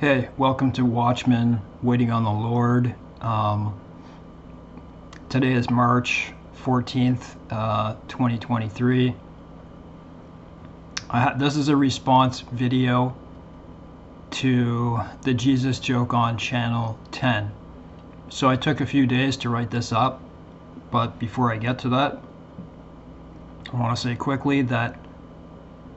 Hey, welcome to Watchmen Waiting on the Lord. Today is March 14th, 2023. This is a response video to the Jesus joke on channel 10. So I took a few days to write this up, but before I get to that, I want to say quickly that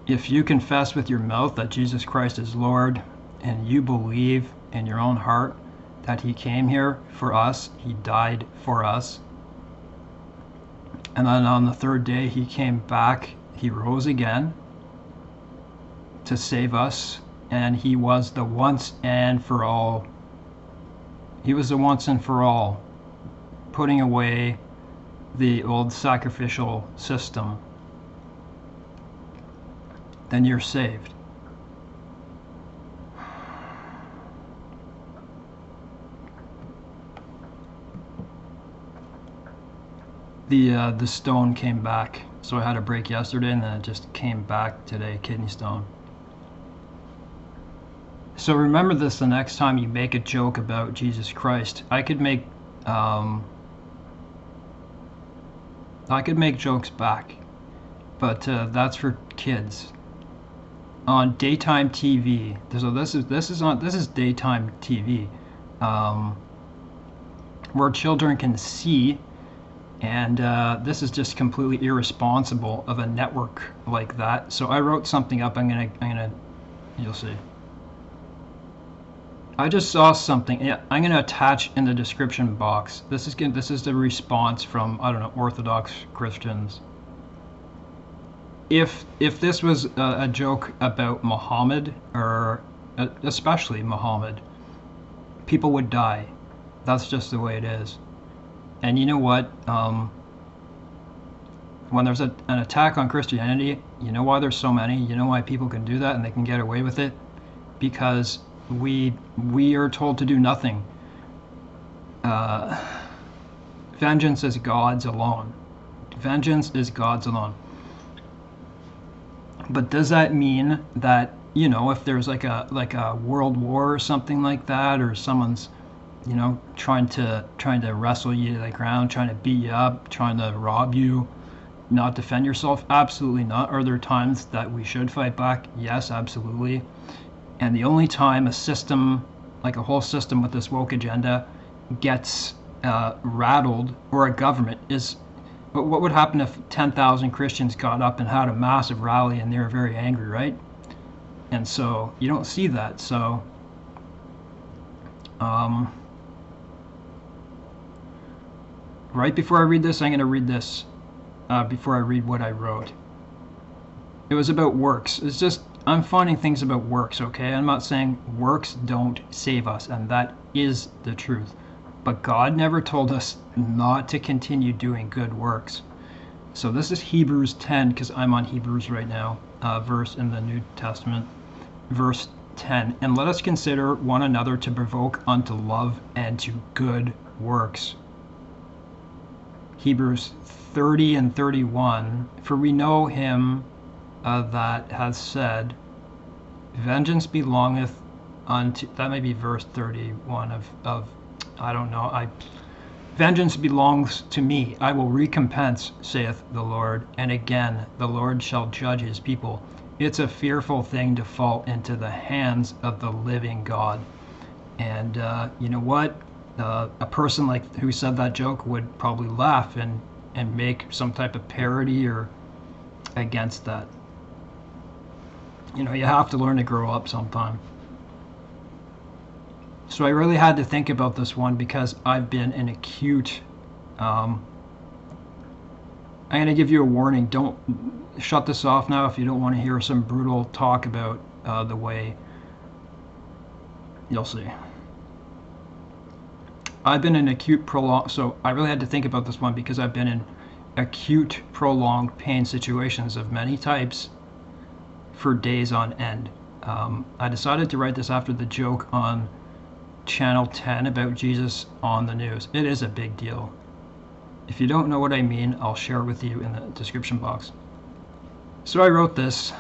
if you confess with your mouth that Jesus Christ is Lord, and you believe in your own heart that he came here for us, he died for us, and then on the third day he came back, he rose again to save us, and he was the once and for all. He was the once and for all, putting away the old sacrificial system. Then you're saved. The stone came back, so I had a break yesterday and then it just came back today, kidney stone. So remember this the next time you make a joke about Jesus Christ. I could make jokes back, but that's for kids. On daytime TV, so this is daytime TV, where children can see. And this is just completely irresponsible of a network like that. So I wrote something up. You'll see. I just saw something. Yeah, I'm gonna attach in the description box. This is the response from, I don't know, Orthodox Christians. If this was a joke about Muhammad, or especially Muhammad, people would die. That's just the way it is. And you know what? When there's an attack on Christianity, you know why there's so many? You know why people can do that and they can get away with it? Because we are told to do nothing. Vengeance is God's alone. Vengeance is God's alone. But does that mean that, you know, if there's like a world war or something like that, or someone's, you know, trying to wrestle you to the ground, trying to beat you up, trying to rob you, not defend yourself? Absolutely not. Are there times that we should fight back? Yes, absolutely. And the only time a system, like a whole system with this woke agenda, gets rattled, or a government, is what would happen if 10,000 Christians got up and had a massive rally and they were very angry, right? And so you don't see that. So right before I read this, I'm going to read this before I read what I wrote. It was about works. It's just, I'm finding things about works, okay? I'm not saying works don't save us, and that is the truth. But God never told us not to continue doing good works. So this is Hebrews 10, because I'm on Hebrews right now, verse in the New Testament, verse 10. And let us consider one another to provoke unto love and to good works. Hebrews 30 and 31, for we know him that has said, vengeance belongeth unto, that may be verse 31 of I don't know, vengeance belongs to me, I will recompense, saith the Lord, and again the Lord shall judge his people. It's a fearful thing to fall into the hands of the living God. And you know what? A person like who said that joke would probably laugh and make some type of parody or against that. You know, you have to learn to grow up sometime. So I really had to think about this one because I've been in acute, I'm going to give you a warning. Don't shut this off now if you don't want to hear some brutal talk about the way. You'll see. I've been in acute so I really had to think about this one because I've been in acute prolonged pain situations of many types for days on end. I decided to write this after the joke on channel 10 about Jesus on the news. It is a big deal. If you don't know what I mean, I'll share it with you in the description box. So I wrote this,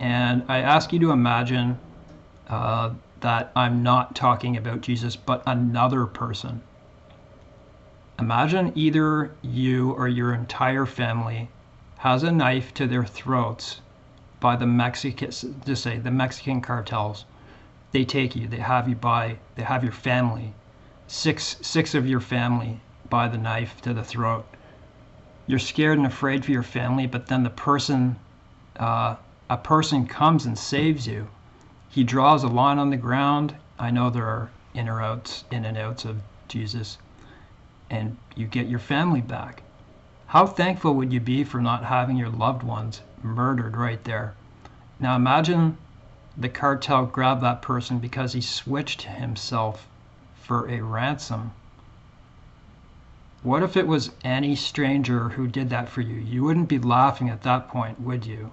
and I ask you to imagine that that I'm not talking about Jesus, but another person. Imagine either you or your entire family has a knife to their throats by the Mexican cartels. They take you, they have your family, six of your family by the knife to the throat. You're scared and afraid for your family, but then a person comes and saves you. He draws a line on the ground. I know there are in and outs of Jesus, and you get your family back. How thankful would you be for not having your loved ones murdered right there? Now imagine the cartel grabbed that person because he switched himself for a ransom. What if it was any stranger who did that for you? You wouldn't be laughing at that point, would you?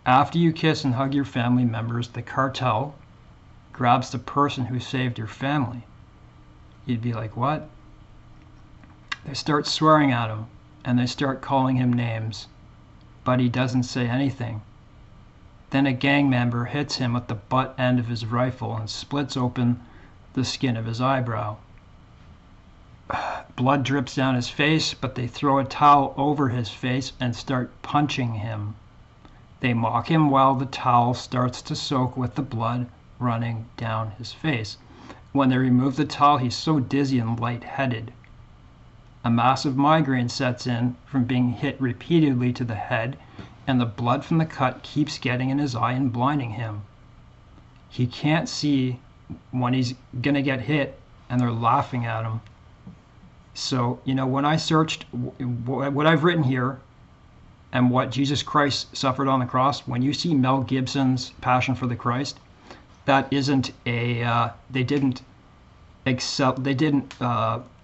After you kiss and hug your family members, the cartel grabs the person who saved your family. You'd be like, what? They start swearing at him, and they start calling him names, but he doesn't say anything. Then a gang member hits him with the butt end of his rifle and splits open the skin of his eyebrow. Blood drips down his face, but they throw a towel over his face and start punching him. They mock him while the towel starts to soak with the blood running down his face. When they remove the towel, he's so dizzy and lightheaded. A massive migraine sets in from being hit repeatedly to the head, and the blood from the cut keeps getting in his eye and blinding him. He can't see when he's gonna get hit, and they're laughing at him. So, when I searched what I've written here and what Jesus Christ suffered on the cross, when you see Mel Gibson's Passion for the Christ, that isn't they didn't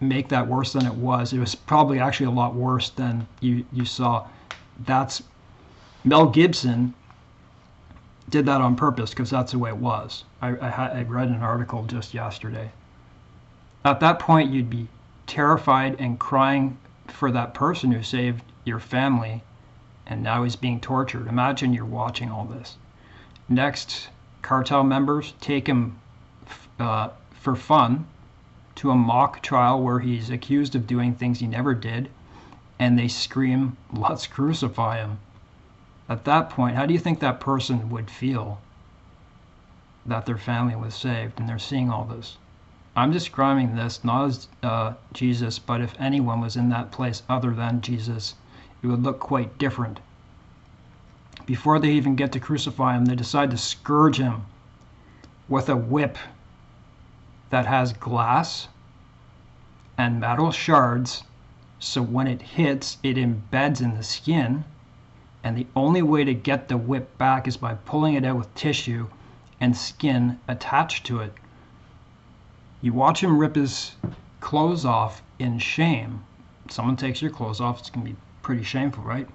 make that worse than it was. It was probably actually a lot worse than you saw. That's Mel Gibson did that on purpose because that's the way it was. I read an article just yesterday. At that point, you'd be terrified and crying for that person who saved your family, and now he's being tortured. Imagine you're watching all this. Next, cartel members take him for fun to a mock trial where he's accused of doing things he never did, and they scream, "Let's crucify him." At that point, how do you think that person would feel that their family was saved and they're seeing all this? I'm describing this not as Jesus, but if anyone was in that place other than Jesus, it would look quite different. Before they even get to crucify him, they decide to scourge him with a whip that has glass and metal shards, so when it hits, it embeds in the skin, and the only way to get the whip back is by pulling it out with tissue and skin attached to it. You watch him rip his clothes off in shame. Someone takes your clothes off, it's going to be pretty shameful, right?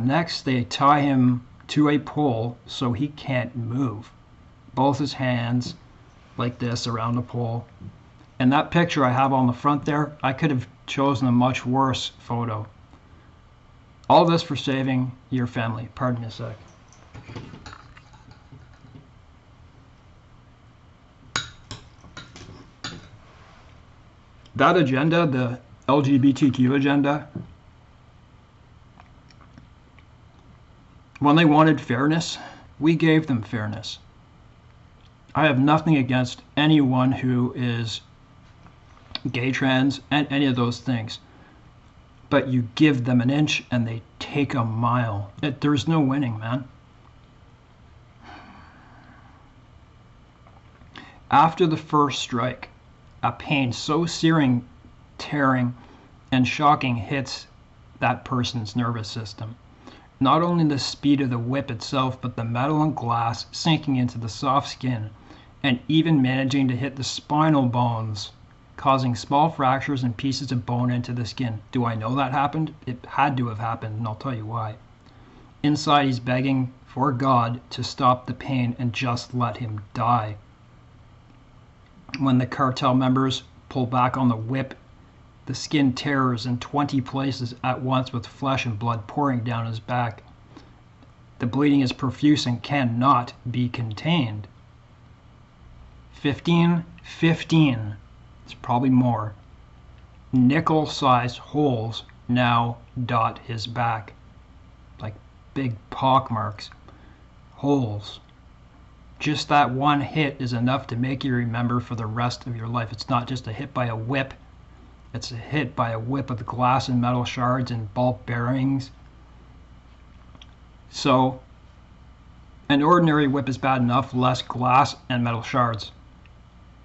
Next, they tie him to a pole so he can't move. Both his hands like this around the pole. And that picture I have on the front there, I could have chosen a much worse photo. All this for saving your family. Pardon me a sec. That agenda, the LGBTQ agenda, when they wanted fairness, we gave them fairness. I have nothing against anyone who is gay, trans, and any of those things. But you give them an inch and they take a mile. There's no winning, man. After the first strike, a pain so searing, tearing, and shocking hits that person's nervous system. Not only the speed of the whip itself, but the metal and glass sinking into the soft skin and even managing to hit the spinal bones, causing small fractures and pieces of bone into the skin. Do I know that happened? It had to have happened, and I'll tell you why. Inside, he's begging for God to stop the pain and just let him die. When the cartel members pull back on the whip, the skin tears in 20 places at once with flesh and blood pouring down his back. The bleeding is profuse and cannot be contained. 15, it's probably more, nickel-sized holes now dot his back, like big pock marks, holes. Just that one hit is enough to make you remember for the rest of your life. It's not just a hit by a whip. It's a hit by a whip of glass and metal shards and ball bearings. So an ordinary whip is bad enough, less glass and metal shards.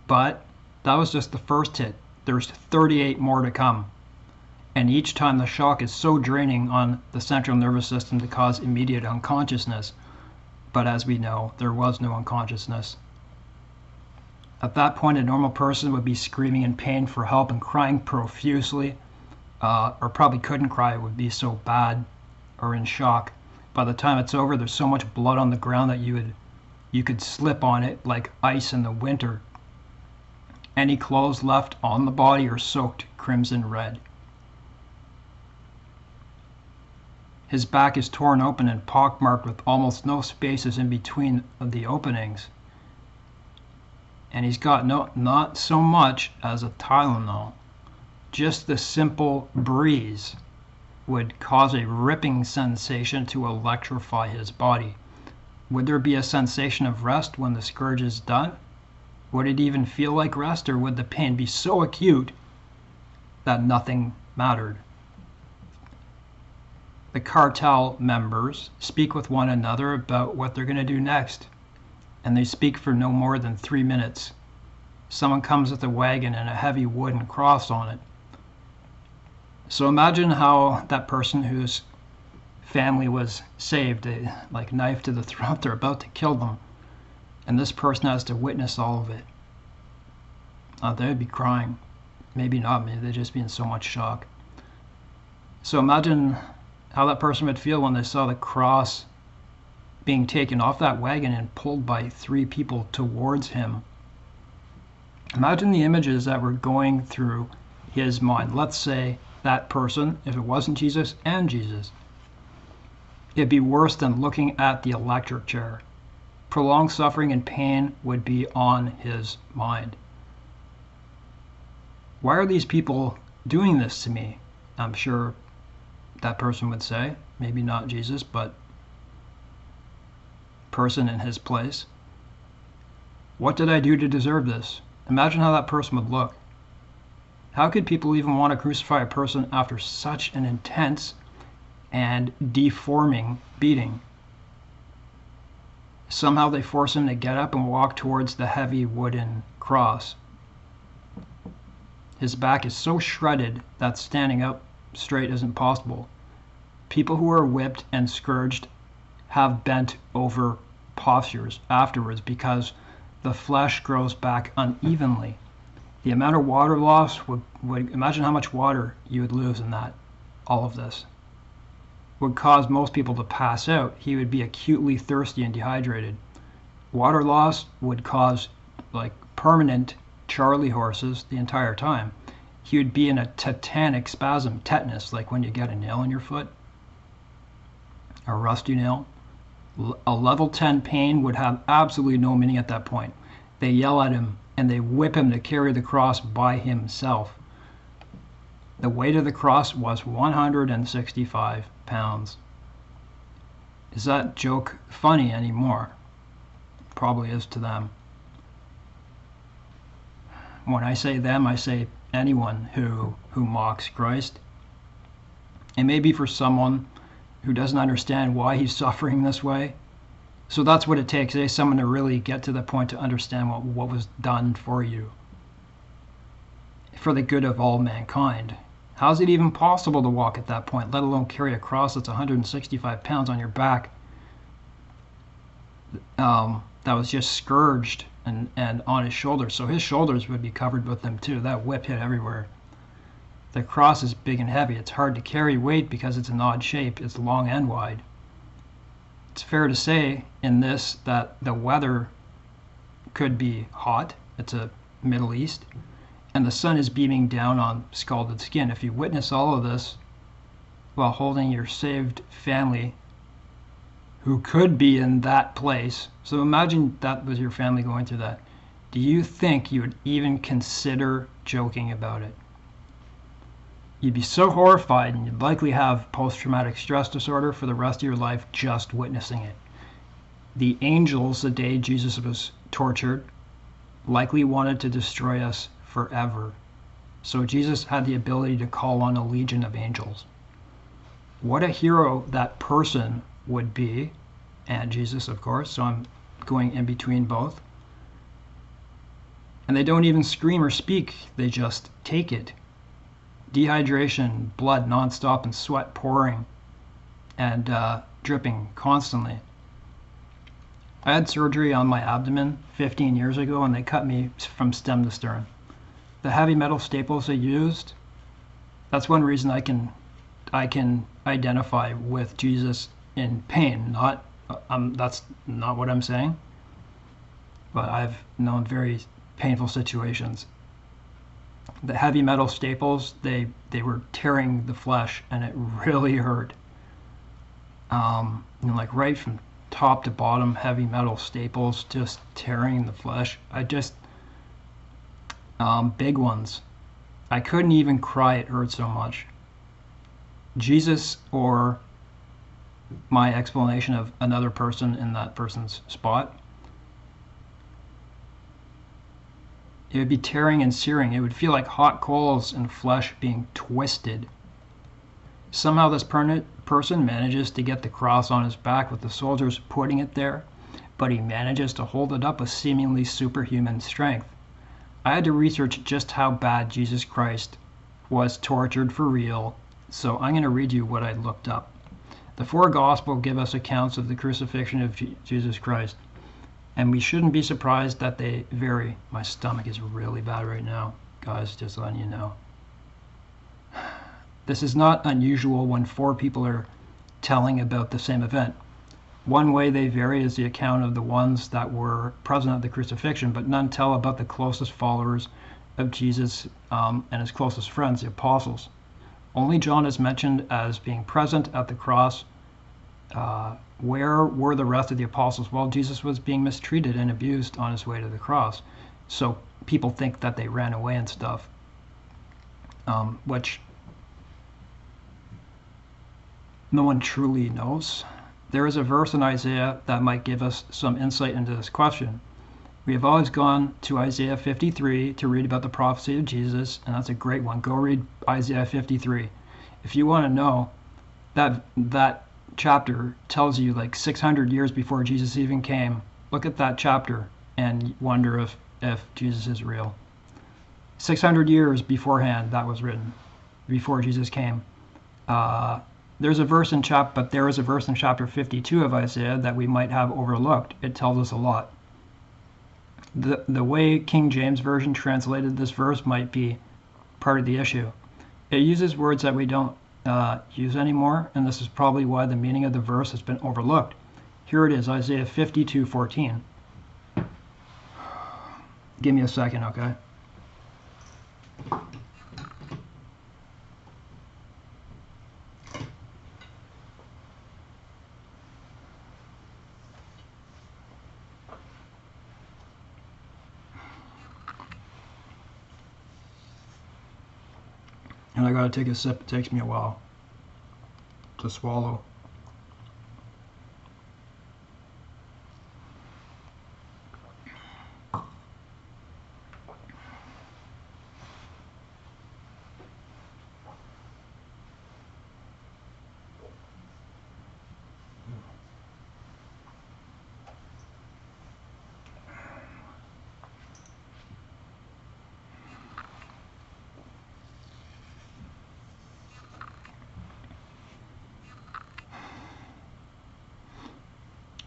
But that was just the first hit. There's 38 more to come. And each time the shock is so draining on the central nervous system to cause immediate unconsciousness. But as we know, there was no unconsciousness. At that point, a normal person would be screaming in pain for help and crying profusely, or probably couldn't cry, it would be so bad, or in shock. By the time it's over, there's so much blood on the ground that you could slip on it like ice in the winter. Any clothes left on the body are soaked crimson red. His back is torn open and pockmarked with almost no spaces in between the openings. And he's got not so much as a Tylenol. Just the simple breeze would cause a ripping sensation to electrify his body. Would there be a sensation of rest when the scourge is done? Would it even feel like rest, or would the pain be so acute that nothing mattered? The cartel members speak with one another about what they're going to do next, and they speak for no more than 3 minutes. Someone comes with a wagon and a heavy wooden cross on it. So imagine how that person whose family was saved, like knife to the throat, they're about to kill them, and this person has to witness all of it. They'd be crying. Maybe not, maybe they'd just be in so much shock. So imagine how that person would feel when they saw the cross being taken off that wagon and pulled by 3 people towards him. Imagine the images that were going through his mind. Let's say that person, if it wasn't Jesus and Jesus, it'd be worse than looking at the electric chair. Prolonged suffering and pain would be on his mind. Why are these people doing this to me? I'm sure that person would say, maybe not Jesus, but person in his place. What did I do to deserve this? Imagine how that person would look. How could people even want to crucify a person after such an intense and deforming beating? Somehow they force him to get up and walk towards the heavy wooden cross. His back is so shredded that standing up straight isn't possible. People who are whipped and scourged have bent over postures afterwards because the flesh grows back unevenly. The amount of water loss would imagine how much water you would lose in that. All of this would cause most people to pass out. He would be acutely thirsty and dehydrated. Water loss would cause like permanent Charlie horses the entire time. He would be in a tetanic spasm, tetanus, like when you get a nail in your foot, a rusty nail. A level 10 pain would have absolutely no meaning at that point. They yell at him and they whip him to carry the cross by himself. The weight of the cross was 165 pounds. Is that joke funny anymore? Probably is to them. When I say them, I say anyone who mocks Christ. It may be for someone who doesn't understand why he's suffering this way. So that's what it takes, someone to really get to the point to understand what was done for you, for the good of all mankind. How is it even possible to walk at that point, let alone carry a cross that's 165 pounds on your back, that was just scourged and on his shoulders? So his shoulders would be covered with them too. That whip hit everywhere. The cross is big and heavy. It's hard to carry weight because it's an odd shape. It's long and wide. It's fair to say in this that the weather could be hot. It's a Middle East, and the sun is beaming down on scalded skin. If you witness all of this while holding your saved family who could be in that place, so imagine that was your family going through that. do you think you would even consider joking about it? You'd be so horrified, and you'd likely have post-traumatic stress disorder for the rest of your life just witnessing it. The angels, the day Jesus was tortured, likely wanted to destroy us forever. So Jesus had the ability to call on a legion of angels. What a hero that person would be, and Jesus, of course, so I'm going in between both. And they don't even scream or speak, they just take it. Dehydration, blood nonstop, and sweat pouring and dripping constantly. I had surgery on my abdomen 15 years ago, and they cut me from stem to stern. The heavy metal staples they used, that's one reason I can identify with Jesus in pain. Not that's not what I'm saying, but I've known very painful situations. The heavy metal staples, they were tearing the flesh, and it really hurt. Like right from top to bottom, heavy metal staples just tearing the flesh. Big ones. I couldn't even cry, it hurt so much. Jesus, or my explanation of another person in that person's spot, it would be tearing and searing. It would feel like hot coals and flesh being twisted. Somehow this person manages to get the cross on his back with the soldiers putting it there, but he manages to hold it up with seemingly superhuman strength. I had to research just how bad Jesus Christ was tortured for real, so I'm going to read you what I looked up. The four Gospels give us accounts of the crucifixion of Jesus Christ, and we shouldn't be surprised that they vary. My stomach is really bad right now, guys, just letting you know. This is not unusual when four people are telling about the same event. One way they vary is the account of the ones that were present at the crucifixion, but none tell about the closest followers of Jesus and his closest friends, the apostles. Only John is mentioned as being present at the cross. Where were the rest of the apostles? Well, Jesus was being mistreated and abused on his way to the cross. So people think that they ran away and stuff, which no one truly knows. There is a verse in Isaiah that might give us some insight into this question. We have always gone to Isaiah 53 to read about the prophecy of Jesus, and that's a great one. Go read Isaiah 53. If you want to know, that chapter tells you like 600 years before Jesus even came. Look at that chapter and wonder if Jesus is real. 600 years beforehand, that was written, before Jesus came. There is a verse in chapter 52 of Isaiah that we might have overlooked. It tells us a lot. The way King James Version translated this verse might be part of the issue. It uses words that we don't use anymore, and this is probably why the meaning of the verse has been overlooked. Here it is, Isaiah 52:14. Give me a second, okay? And I gotta take a sip. It takes me a while to swallow.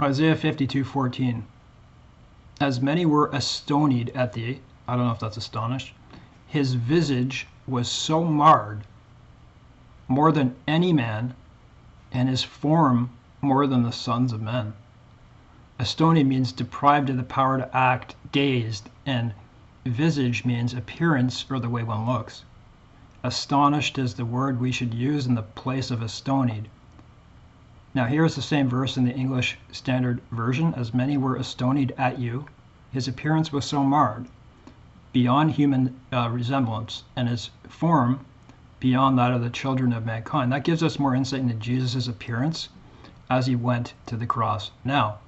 Isaiah 52:14. As many were astonied at thee, I don't know if that's astonished, his visage was so marred, more than any man, and his form more than the sons of men. Astonied means deprived of the power to act, dazed, and visage means appearance or the way one looks. Astonished is the word we should use in the place of astonied. Now here's the same verse in the English Standard Version. As many were astonied at you. His appearance was so marred, beyond human resemblance, and his form beyond that of the children of mankind. That gives us more insight into Jesus' appearance as he went to the cross. Now,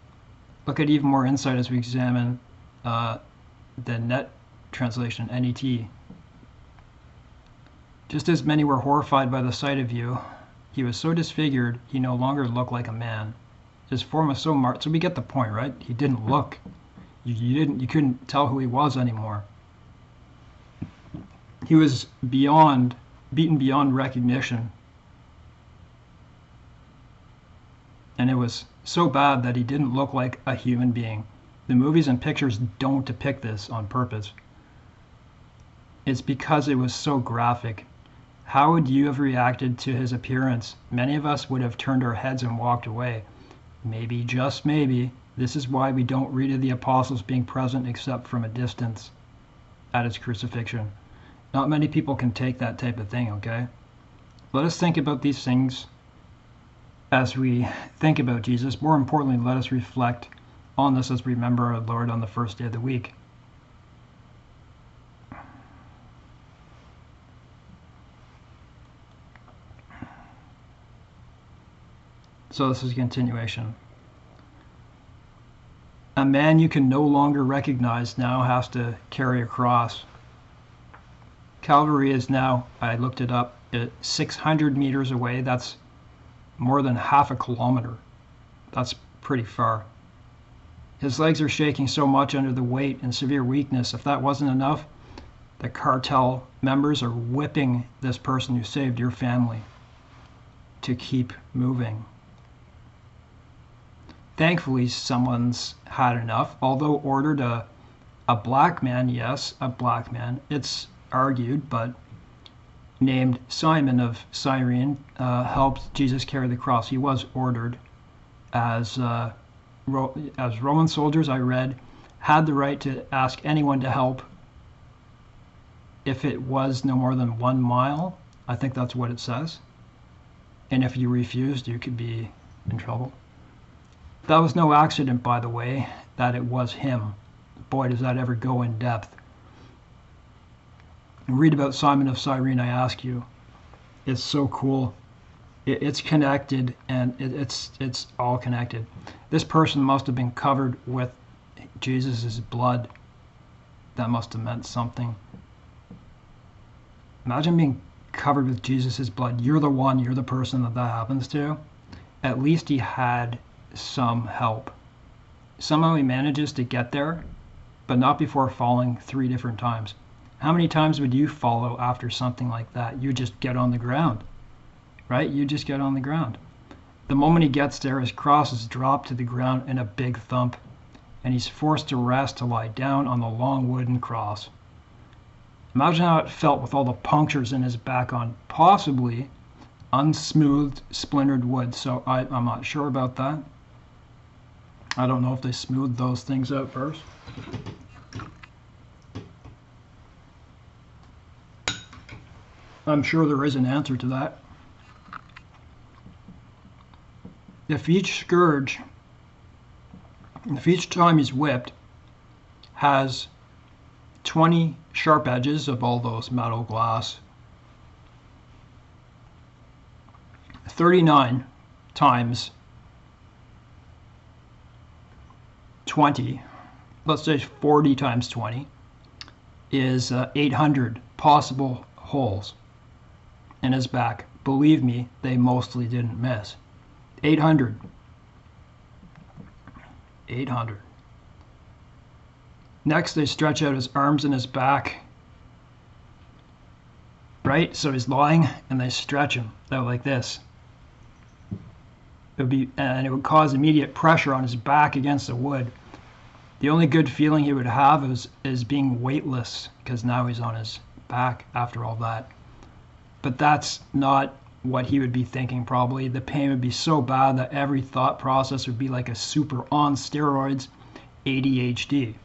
look at even more insight as we examine the net translation, NET. Just as many were horrified by the sight of you, he was so disfigured he no longer looked like a man. His form was so marked. So we get the point, right? He didn't look. You couldn't tell who he was anymore. He was beaten beyond recognition. And it was so bad that he didn't look like a human being. The movies and pictures don't depict this on purpose. It's because it was so graphic. How would you have reacted to his appearance? Many of us would have turned our heads and walked away. Maybe, just maybe, this is why we don't read of the apostles being present except from a distance at his crucifixion. Not many people can take that type of thing, okay? Let us think about these things as we think about Jesus. More importantly, let us reflect on this as we remember our Lord on the first day of the week. So this is a continuation. A man you can no longer recognize now has to carry a cross. Calvary is now, I looked it up, 600 meters away. That's more than half a kilometer. That's pretty far. His legs are shaking so much under the weight and severe weakness. If that wasn't enough, the cartel members are whipping this person who saved your family to keep moving. Thankfully, someone's had enough. Although ordered a black man, yes, a black man, it's argued, but named Simon of Cyrene helped Jesus carry the cross. He was ordered as Roman soldiers, I read, had the right to ask anyone to help if it was no more than 1 mile. I think that's what it says. And if you refused, you could be in trouble. That was no accident, by the way, that it was him. Boy, does that ever go in depth. Read about Simon of Cyrene, I ask you. It's so cool. It's connected, and it's all connected. This person must have been covered with Jesus' blood. That must have meant something. Imagine being covered with Jesus' blood. You're the person that happens to. At least he had some help. Somehow he manages to get there, but not before falling 3 different times. How many times would you follow after something like that? You just get on the ground, right? You just get on the ground. The moment he gets there, his cross is dropped to the ground in a big thump, and he's forced to rest to lie down on the long wooden cross. Imagine how it felt with all the punctures in his back on possibly unsmoothed, splintered wood. So I'm not sure about that. I don't know if they smoothed those things out first. I'm sure there is an answer to that. If each time he's whipped, has 20 sharp edges of all those metal glass, 39 times 20, let's say 40 times 20, is 800 possible holes in his back. Believe me, they mostly didn't miss. 800. 800. Next, they stretch out his arms and his back. Right? So he's lying, and they stretch him out like this. It would cause immediate pressure on his back against the wood. The only good feeling he would have is being weightless, because now he's on his back after all that. But that's not what he would be thinking probably. The pain would be so bad that every thought process would be like a super on steroids ADHD.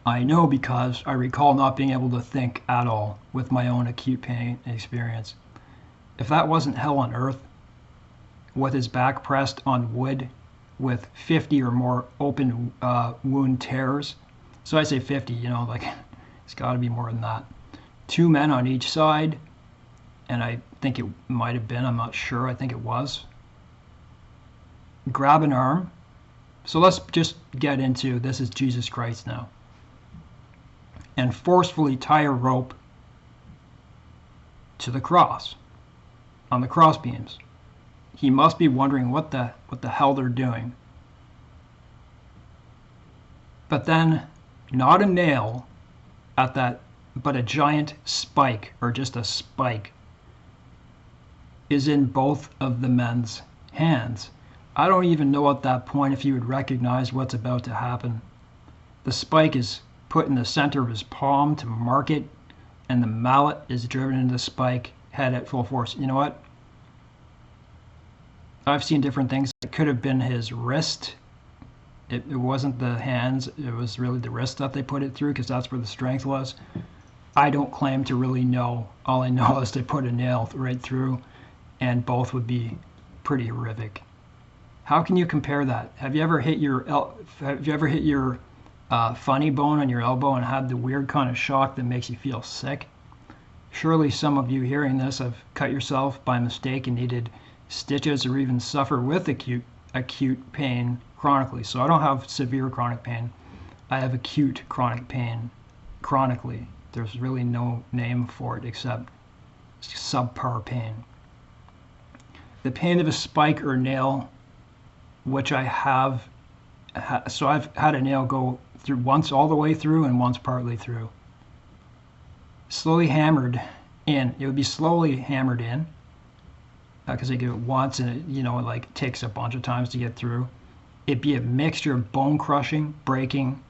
I know because I recall not being able to think at all with my own acute pain experience. If that wasn't hell on earth, with his back pressed on wood with 50 or more open wound tears. So I say 50, like it's got to be more than that. 2 men on each side, and I think it might have been, I'm not sure, I think it was. Grab an arm. So let's just get into this is Jesus Christ now. And forcefully tie a rope to the cross, on the cross beams. He must be wondering what the hell they're doing. But then, not a nail at that, but a giant spike, or just a spike, is in both of the men's hands. I don't even know at that point if he would recognize what's about to happen. The spike is put in the center of his palm to mark it, and the mallet is driven into the spike, head at full force. You know what? I've seen different things. It could have been his wrist. It wasn't the hands. It was really the wrist that they put it through, because that's where the strength was. I don't claim to really know. All I know is they put a nail right through, and both would be pretty horrific. How can you compare that? Have you ever hit your funny bone on your elbow and had the weird kind of shock that makes you feel sick? Surely some of you hearing this have cut yourself by mistake and needed stitches, or even suffer with acute pain chronically. So I don't have severe chronic pain. I have acute chronic pain chronically. There's really no name for it except subpar pain. The pain of a spike or nail, which I have, so I've had a nail go through once all the way through and once partly through. Slowly hammered in. It would be slowly hammered in, because they do it once and it, like takes a bunch of times to get through. It'd be a mixture of bone crushing, breaking,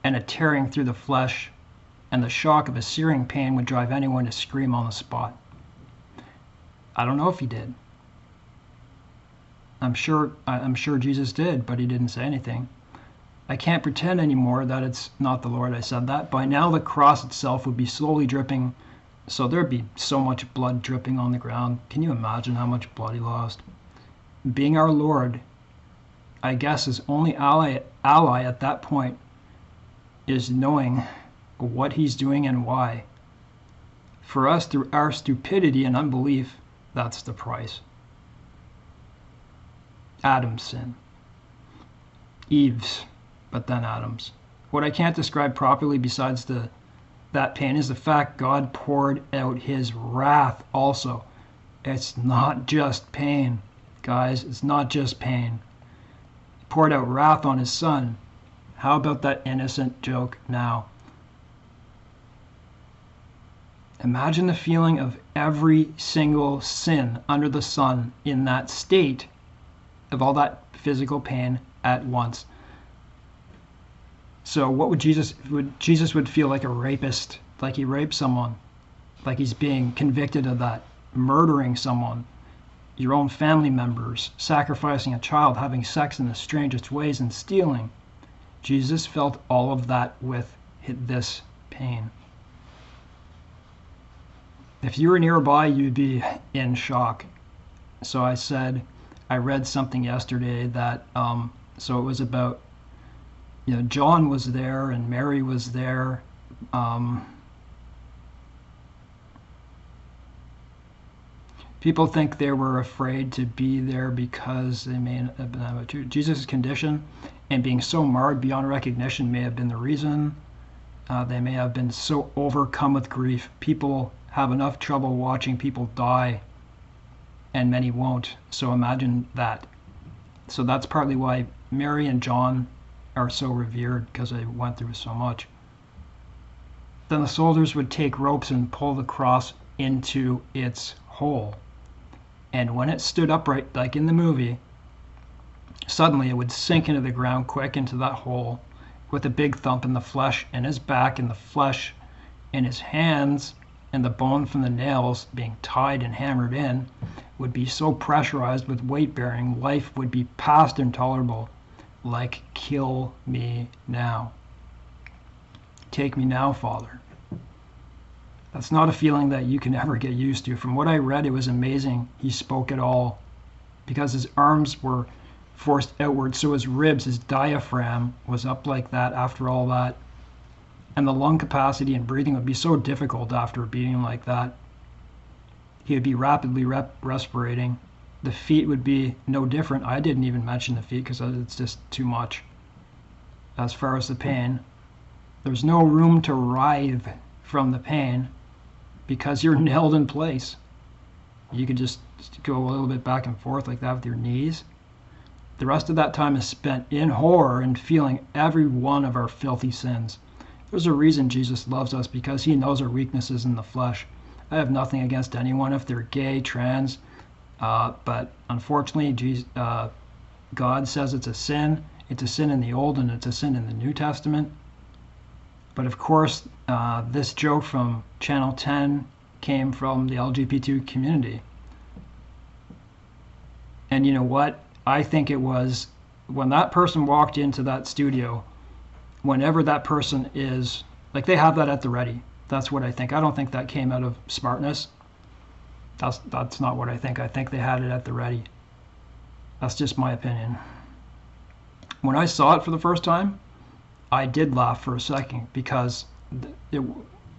and a tearing through the flesh, and the shock of a searing pain would drive anyone to scream on the spot. I don't know if he did. I'm sure Jesus did, but he didn't say anything. I can't pretend anymore that it's not the Lord I said that. By now the cross itself would be slowly dripping, so there'd be so much blood dripping on the ground. Can you imagine how much blood he lost? Being our Lord, I guess his only ally at that point is knowing what he's doing and why. For us, through our stupidity and unbelief, that's the price. Adam's sin. Eve's, but then Adam's. What I can't describe properly besides that pain is the fact God poured out his wrath also. It's not just pain, guys. It's not just pain. He poured out wrath on his son. How about that innocent joke now? Imagine the feeling of every single sin under the sun in that state of all that physical pain at once. So what would Jesus would feel like a rapist, like he raped someone, like he's being convicted of that, murdering someone, your own family members, sacrificing a child, having sex in the strangest ways, and stealing. Jesus felt all of that with this pain. If you were nearby, you'd be in shock. So I read something yesterday that, so it was about, John was there and Mary was there. People think they were afraid to be there because they may have been Jesus' condition and being so marred beyond recognition may have been the reason. They may have been so overcome with grief. People have enough trouble watching people die, and many won't. So imagine that. So that's partly why Mary and John are so revered, because they went through so much. Then the soldiers would take ropes and pull the cross into its hole. And when it stood upright, like in the movie, suddenly it would sink into the ground quick into that hole with a big thump in the flesh in his back, and the flesh in his hands, and the bone from the nails being tied and hammered in would be so pressurized with weight bearing, life would be past intolerable. Like, kill me now. Take me now, Father. That's not a feeling that you can ever get used to. From what I read, it was amazing. He spoke it all because his arms were forced outward. So his ribs, his diaphragm was up like that after all that. And the lung capacity and breathing would be so difficult after being like that. He would be rapidly respirating. The feet would be no different. I didn't even mention the feet because it's just too much. As far as the pain, there's no room to writhe from the pain because you're nailed in place. You can just go a little bit back and forth like that with your knees. The rest of that time is spent in horror and feeling every one of our filthy sins. There's a reason Jesus loves us, because he knows our weaknesses in the flesh. I have nothing against anyone if they're gay, trans, but unfortunately, God says it's a sin. It's a sin in the Old and it's a sin in the New Testament. But of course, this joke from Channel 10 came from the LGBTQ community. And you know what? I think it was when that person walked into that studio, whenever that person is, like, they have that at the ready. That's what I think. I don't think that came out of smartness. That's not what I think. I think they had it at the ready. That's just my opinion. When I saw it for the first time, I did laugh for a second because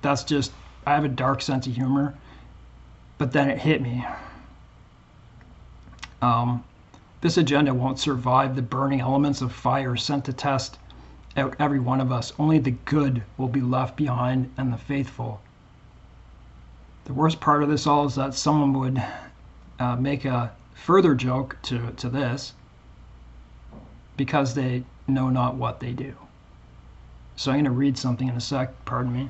that's just, I have a dark sense of humor, but then it hit me. This agenda won't survive the burning elements of fire sent to test out every one of us. Only the good will be left behind and the faithful. The worst part of this all is that someone would make a further joke to this because they know not what they do. So I'm going to read something in a sec, pardon me.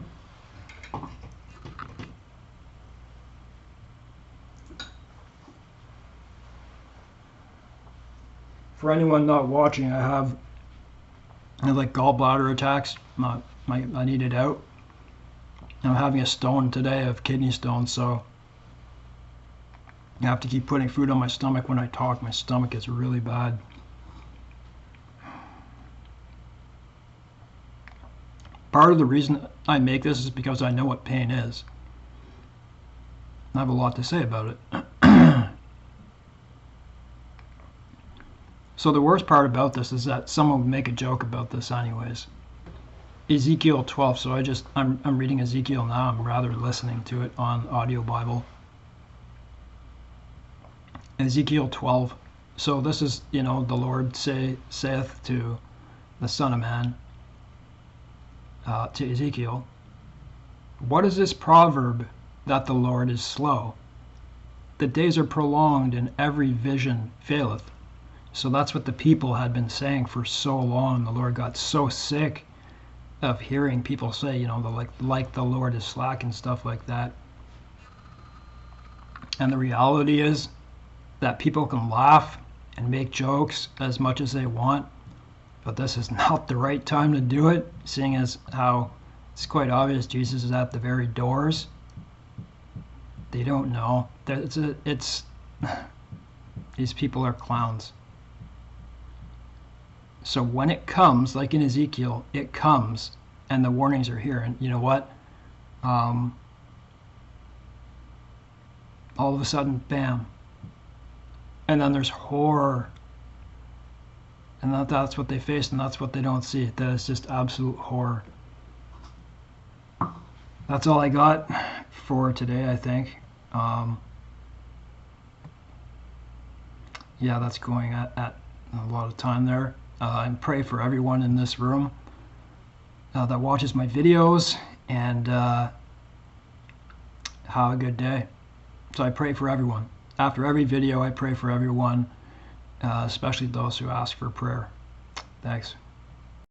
For anyone not watching, I have like gallbladder attacks. I need it out. I'm having a stone today of kidney stones, so I have to keep putting food on my stomach when I talk. My stomach is really bad. Part of the reason I make this is because I know what pain is. I have a lot to say about it. So the worst part about this is that someone would make a joke about this anyways. Ezekiel 12, so I'm reading Ezekiel now. I'm rather listening to it on audio Bible. Ezekiel 12. So this is, the Lord saith to the Son of Man, to Ezekiel, what is this proverb that the Lord is slow? The days are prolonged and every vision faileth. So that's what the people had been saying for so long. The Lord got so sick of hearing people say, like the Lord is slack and stuff like that. And the reality is that people can laugh and make jokes as much as they want, but this is not the right time to do it, seeing as how it's quite obvious Jesus is at the very doors. They don't know. These people are clowns. So when it comes, like in Ezekiel, it comes, and the warnings are here. And you know what? All of a sudden, bam. And then there's horror. And that's what they face, and that's what they don't see. That is just absolute horror. That's all I got for today, I think. Yeah, that's going at a lot of time there. And pray for everyone in this room that watches my videos, and have a good day. So I pray for everyone. After every video, I pray for everyone, especially those who ask for prayer. Thanks.